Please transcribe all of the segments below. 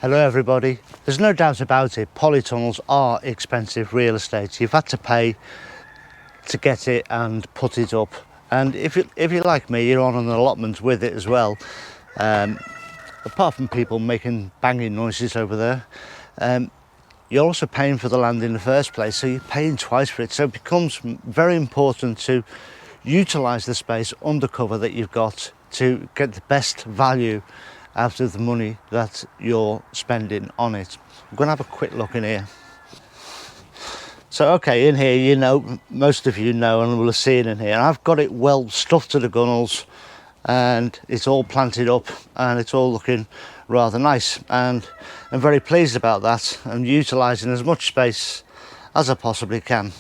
Hello everybody. There's no doubt about it, polytunnels are expensive real estate. You've had to pay to get it and put it up. And if you're like me, you're on an allotment with it as well. Apart from people making banging noises over there, you're also paying for the land in the first place, so you're paying twice for it. So it becomes very important to utilise the space under cover that you've got to get the best value out of the money that you're spending on it. I'm going to have a quick look in here. So okay, in here, you know, most of you know and will have seen in here, I've got it well stuffed to the gunnels and it's all planted up and it's all looking rather nice, and I'm very pleased about that. I'm utilising as much space as I possibly can.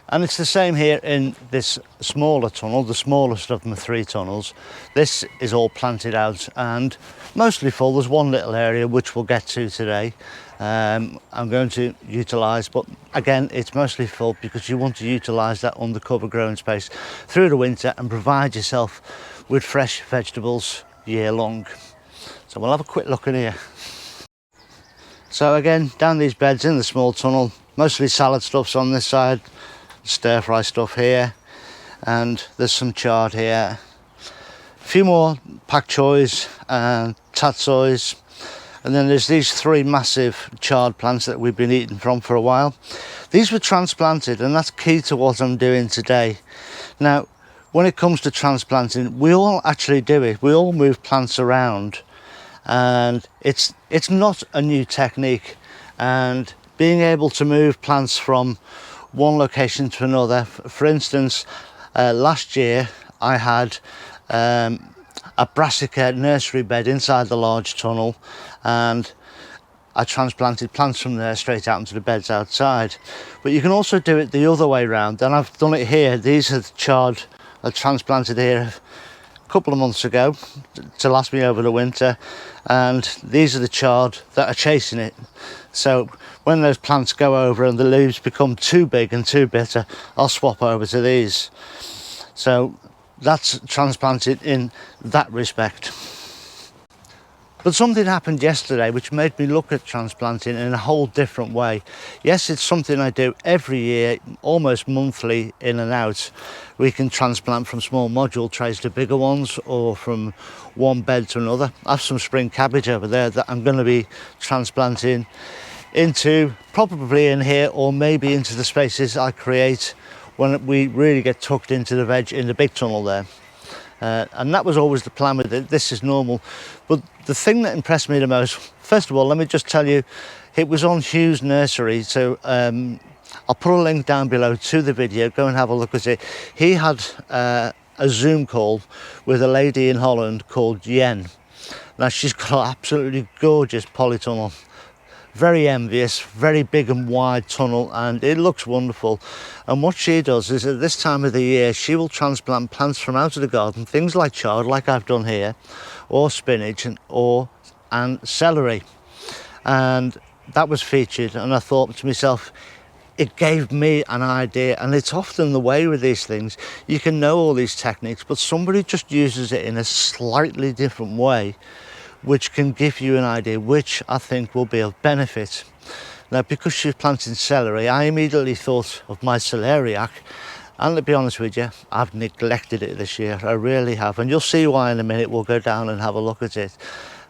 And it's the same here in this smaller tunnel, the smallest of my 3 tunnels. This is all planted out and mostly full. There's one little area which we'll get to today. I'm going to utilise, but again, it's mostly full because you want to utilise that undercover growing space through the winter and provide yourself with fresh vegetables year long. So we'll have a quick look in here. So again, down these beds in the small tunnel, mostly salad stuffs on this side, stir fry stuff here, and there's some chard here, a few more pak choys and tatsoys, and then there's these 3 massive chard plants that we've been eating from for a while. These were transplanted, and that's key to what I'm doing today. Now when it comes to transplanting, we all actually do it. We all move plants around, and it's not a new technique, and being able to move plants from one location to another. For instance, last year I had a brassica nursery bed inside the large tunnel, and I transplanted plants from there straight out into the beds outside. But you can also do it the other way around, and I've done it here. These are the chard I transplanted here a couple of months ago to last me over the winter, and these are the chard that are chasing it. So when those plants go over and the leaves become too big and too bitter, I'll swap over to these. So that's transplanted in that respect. But something happened yesterday which made me look at transplanting in a whole different way. Yes, it's something I do every year, almost monthly, in and out. We can transplant from small module trays to bigger ones, or from one bed to another. I have some spring cabbage over there that I'm going to be transplanting into, probably in here, or maybe into the spaces I create when we really get tucked into the veg in the big tunnel there. And that was always the plan with it. This is normal. But the thing that impressed me the most, first of all, let me just tell you, it was on Hugh's nursery. So I'll put a link down below to the video. Go and have a look at it. He had a Zoom call with a lady in Holland called Jen. Now she's got an absolutely gorgeous polytunnel. Very envious, very big and wide tunnel, and it looks wonderful. And what she does is at this time of the year, she will transplant plants from out of the garden, things like chard, like I've done here, or spinach and celery. And that was featured, and I thought to myself, it gave me an idea. And it's often the way with these things. You can know all these techniques, but somebody just uses it in a slightly different way, which can give you an idea, which I think will be of benefit. Now, because she's planting celery, I immediately thought of my Celeriac, and to be honest with you, I've neglected it this year. I really have, and you'll see why in a minute. We'll go down and have a look at it.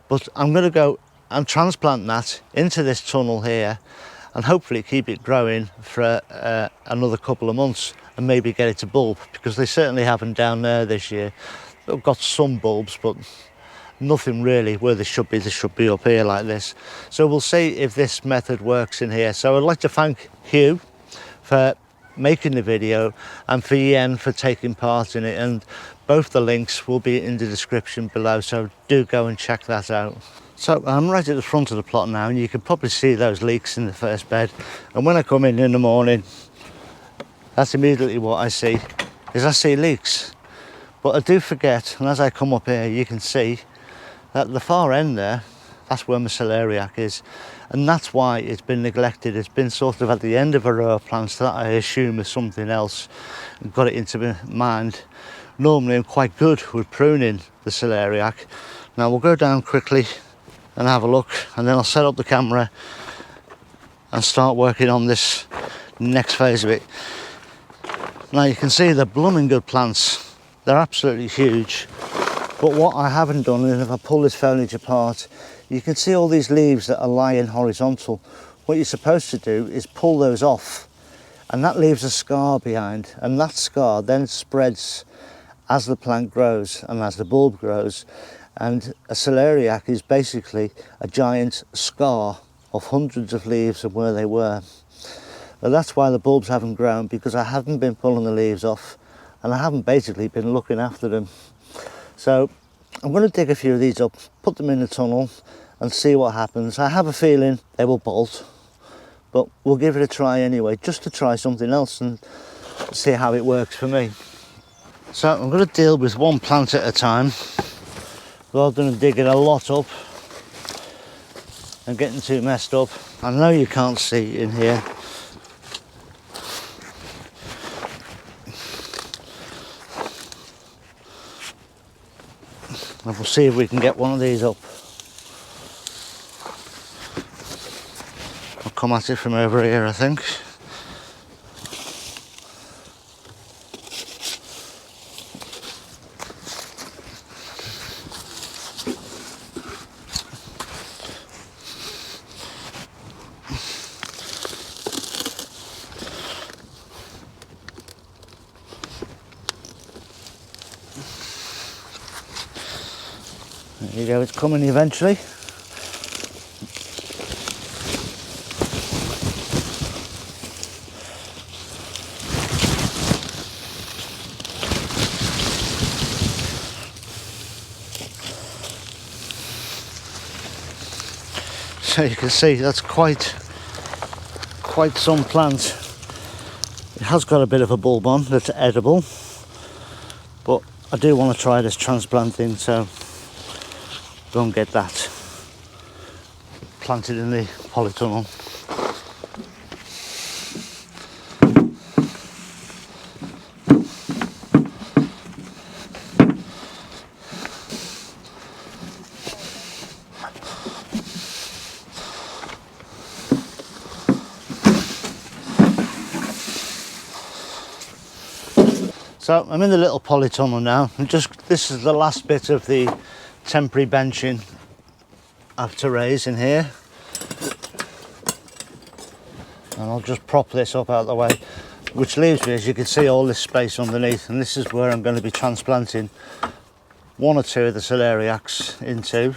But I'm going to go and transplant that into this tunnel here, and hopefully keep it growing for another couple of months, and maybe get it to bulb, because they certainly haven't down there this year. They've got some bulbs, but nothing really where they should be. They should be up here like this. So we'll see if this method works in here. So I'd like to thank Hugh for making the video, and for Yen for taking part in it, and both the links will be in the description below, so do go and check that out. So I'm right at the front of the plot now, and you can probably see those leeks in the first bed. And when I come in the morning, that's immediately what I see, is I see leeks. But I do forget, and as I come up here, you can see at the far end there, that's where my Celeriac is, and that's why it's been neglected. It's been sort of at the end of a row of plants that I assume is something else, and got it into my mind. Normally I'm quite good with pruning the Celeriac. Now we'll go down quickly and have a look, and then I'll set up the camera and start working on this next phase of it. Now you can see they're blooming good plants. They're absolutely huge. But what I haven't done is, if I pull this foliage apart, you can see all these leaves that are lying horizontal. What you're supposed to do is pull those off, and that leaves a scar behind, and that scar then spreads as the plant grows and as the bulb grows. And a celeriac is basically a giant scar of hundreds of leaves of where they were. And that's why the bulbs haven't grown, because I haven't been pulling the leaves off, and I haven't basically been looking after them. So I'm going to dig a few of these up, put them in the tunnel and see what happens. I have a feeling they will bolt, but we'll give it a try anyway, just to try something else and see how it works for me. So I'm going to deal with one plant at a time, rather than digging a lot up and getting too messed up. I know you can't see in here. And we'll see if we can get one of these up. I'll come at it from over here, I think. There you go, it's coming eventually. So you can see that's quite some plant. It has got a bit of a bulb on that's edible, but I do want to try this transplanting, so go and get that planted in the polytunnel. So I'm in the little polytunnel now, and this is the last bit of the temporary benching I have to raise in here, and I'll just prop this up out of the way, which leaves me, as you can see, all this space underneath, and this is where I'm going to be transplanting one or two of the celeriacs into,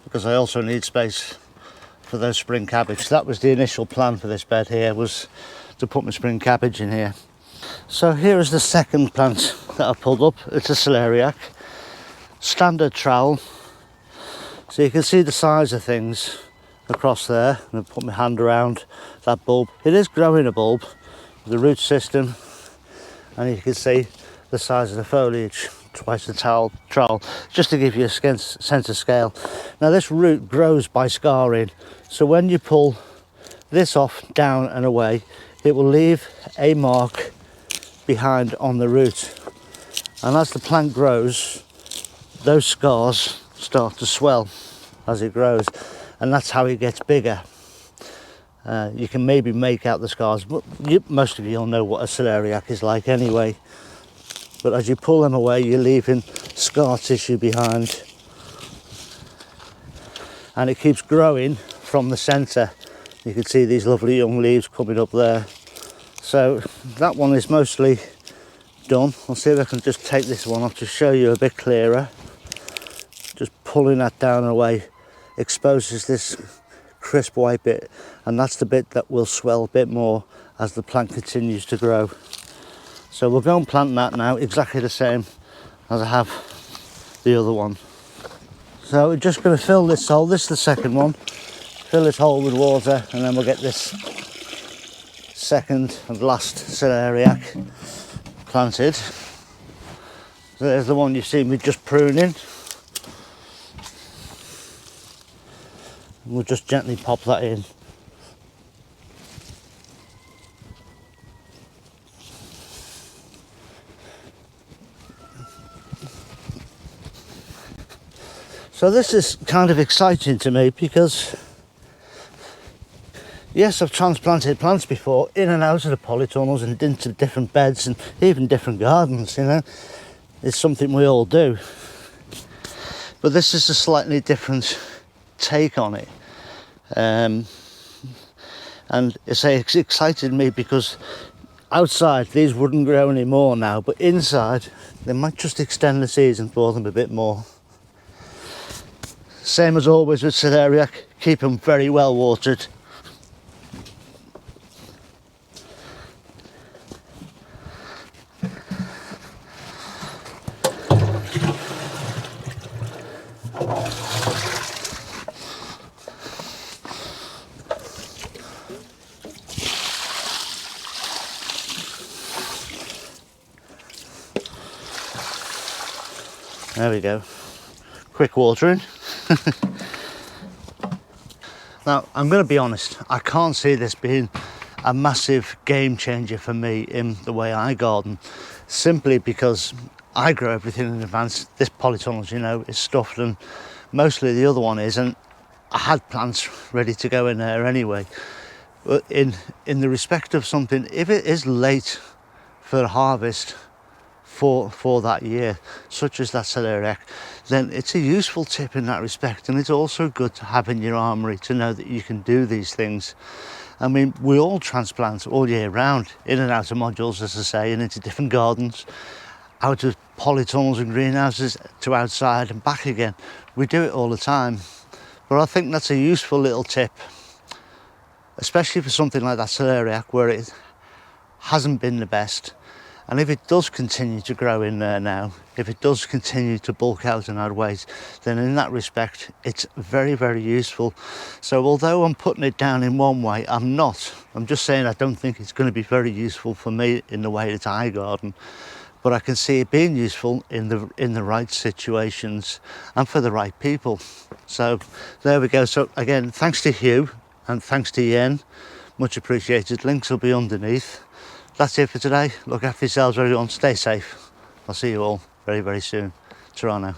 because I also need space for those spring cabbage. That was the initial plan for this bed here, was to put my spring cabbage in here. So here is the second plant that I pulled up. It's a celeriac, standard trowel. So you can see the size of things across there, and I'll put my hand around that bulb. It is growing a bulb, the root system, and you can see the size of the foliage, twice the trowel, just to give you a sense of scale. Now this root grows by scarring, so when you pull this off, down and away, it will leave a mark behind on the root, and as the plant grows, those scars start to swell as it grows, and that's how it gets bigger. You can maybe make out the scars, but most of you will know what a celeriac is like anyway. But as you pull them away, you're leaving scar tissue behind, and it keeps growing from the centre. You can see these lovely young leaves coming up there. So that one is mostly done. I'll see if I can just take this one off to show you a bit clearer. Just pulling that down and away exposes this crisp white bit, and that's the bit that will swell a bit more as the plant continues to grow. So we'll go and plant that now, exactly the same as I have the other one. So we're just going to fill this hole. This is the second one. Fill this hole with water, and then we'll get this second and last celeriac planted. So there's the one you've seen me just pruning. We'll just gently pop that in. So this is kind of exciting to me because yes, I've transplanted plants before in and out of the polytunnels and into different beds and even different gardens, you know. It's something we all do. But this is a slightly different take on it. And it's excited me because outside these wouldn't grow anymore now, but inside they might just extend the season for them a bit more. Same as always with Celeriac, keep them very well watered. There we go, quick watering. Now, I'm going to be honest, I can't see this being a massive game changer for me in the way I garden, simply because I grow everything in advance. This polytunnel, as you know, is stuffed, and mostly the other one isn't. I had plants ready to go in there anyway. But in the respect of something, if it is late for harvest, for that year, such as that celeriac, then it's a useful tip in that respect, and it's also good to have in your armoury to know that you can do these things. I mean, we all transplant all year round, in and out of modules, as I say, and into different gardens, out of polytunnels and greenhouses to outside and back again. We do it all the time, but I think that's a useful little tip, especially for something like that celeriac where it hasn't been the best. And if it does continue to grow in there now, if it does continue to bulk out and add weight, then in that respect, it's very, very useful. So although I'm putting it down in one way, I'm not. I'm just saying I don't think it's going to be very useful for me in the way that I garden. But I can see it being useful in the right situations and for the right people. So there we go. So again, thanks to Hugh and thanks to Yen. Much appreciated. Links will be underneath. That's it for today. Look after yourselves, everyone. Stay safe. I'll see you all very, very soon. Ta-ra now.